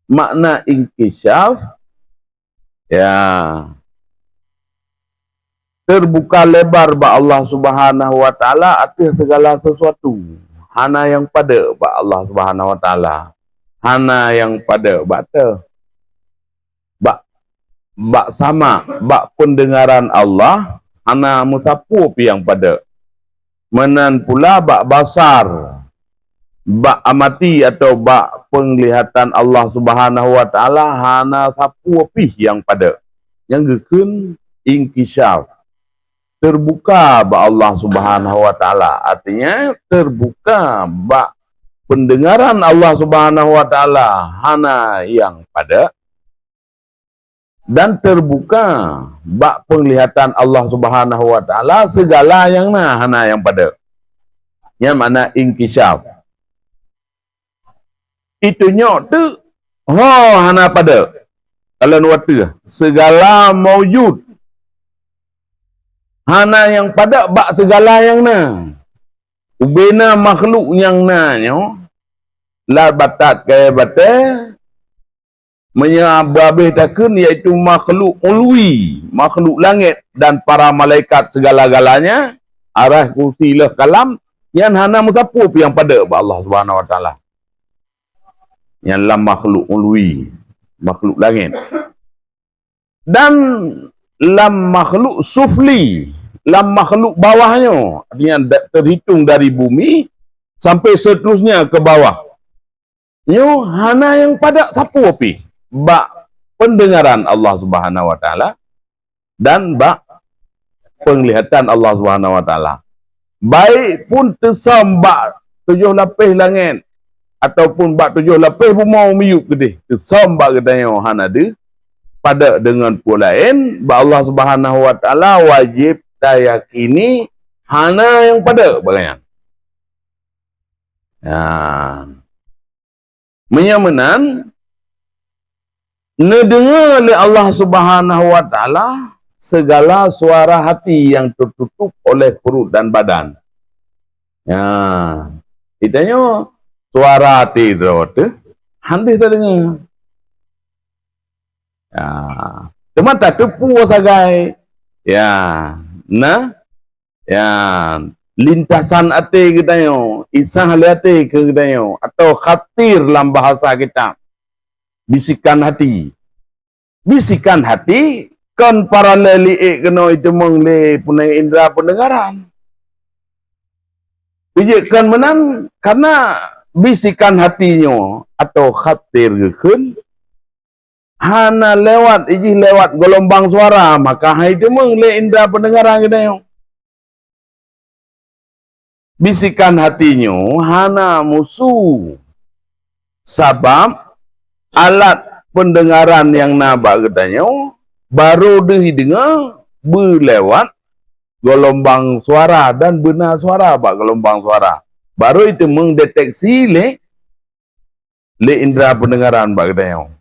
makna inkishaf, ya, terbuka lebar ba Allah Subhanahu wa taala atas segala sesuatu. Hana yang pada ba Allah Subhanahu wa taala. Hana yang pada bata. Bak sama, bak pendengaran Allah, hana musapu pi yang pada. Menan pula bak basar, bak amati atau bak penglihatan Allah Subhanahu wa taala, hana sapu pi yang pada. Yang gekun inkishaf, terbuka ba Allah Subhanahu wa taala. Artinya terbuka ba pendengaran Allah Subhanahu wa taala, hana yang pada. Dan terbuka bak penglihatan Allah Subhanahu wa taala segala yang hana yang pada. Yang mana inkishaf. Itunya tu hana pada. Kalau waktu segala maujud. Hana yang pada bak segala yang ubena makhluk yang nyo la batat kaya batai menyababih takun, iaitu makhluk ulwi, makhluk langit dan para malaikat segala-galanya, arah kursi lah kalam, yang hana musapu yang pada Allah Subhanahu wa taala. Yang lam makhluk ulwi, makhluk langit. Dan lam makhluk sufli, lam makhluk bawahnya, artinya terhitung dari bumi sampai seterusnya ke bawah. Nyo hana yang pada sapu api. Bak pendengaran Allah Subhanahu wa taala dan bak penglihatan Allah Subhanahu wa taala. Baik pun tesam bak 7 lapis langit ataupun bak 7 lapis bumi miyup gede, tesam bak gedanya hana ada pada dengan pula lain bak Allah Subhanahu wa taala wajib dayakini hana yang pada bagaian. Menyamanan nedengar oleh Allah Subhanahu wa taala segala suara hati yang tertutup oleh perut dan badan. Ya, ditanya suara hati itu handis tak dengar. Ya, cuma tak tepu sagai. Ya, ya, lintasan hati kita isah hati kita atau khatir dalam bahasa kita. Bisikan hati. Bisikan hati kan paralel kena itu mengle punai indera pendengaran. Bijikan menan karena bisikan hatinya atau khatir gekun hana lewat gelombang suara, maka itu mengle indera pendengaran kita. Bisikan hatinya hana musuh sabab alat pendengaran yang nabak katanya baru didengar berlewat gelombang suara dan benar suara bak gelombang suara. Baru itu mendeteksi le indera pendengaran bak katanya.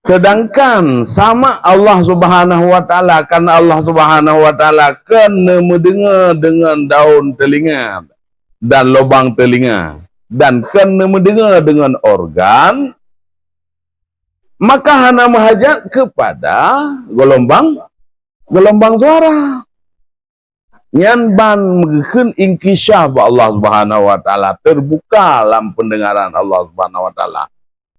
Sedangkan sama Allah Subhanahu wa taala, karena Allah Subhanahu wa taala kena mendengar dengan daun telinga dan lubang telinga dan kena mendengar dengan organ, maka hana menghajat kepada gelombang suara. Nyan ban mengekun inkishaf Allah Subhanahu wa taala, terbuka dalam pendengaran Allah Subhanahu wa taala.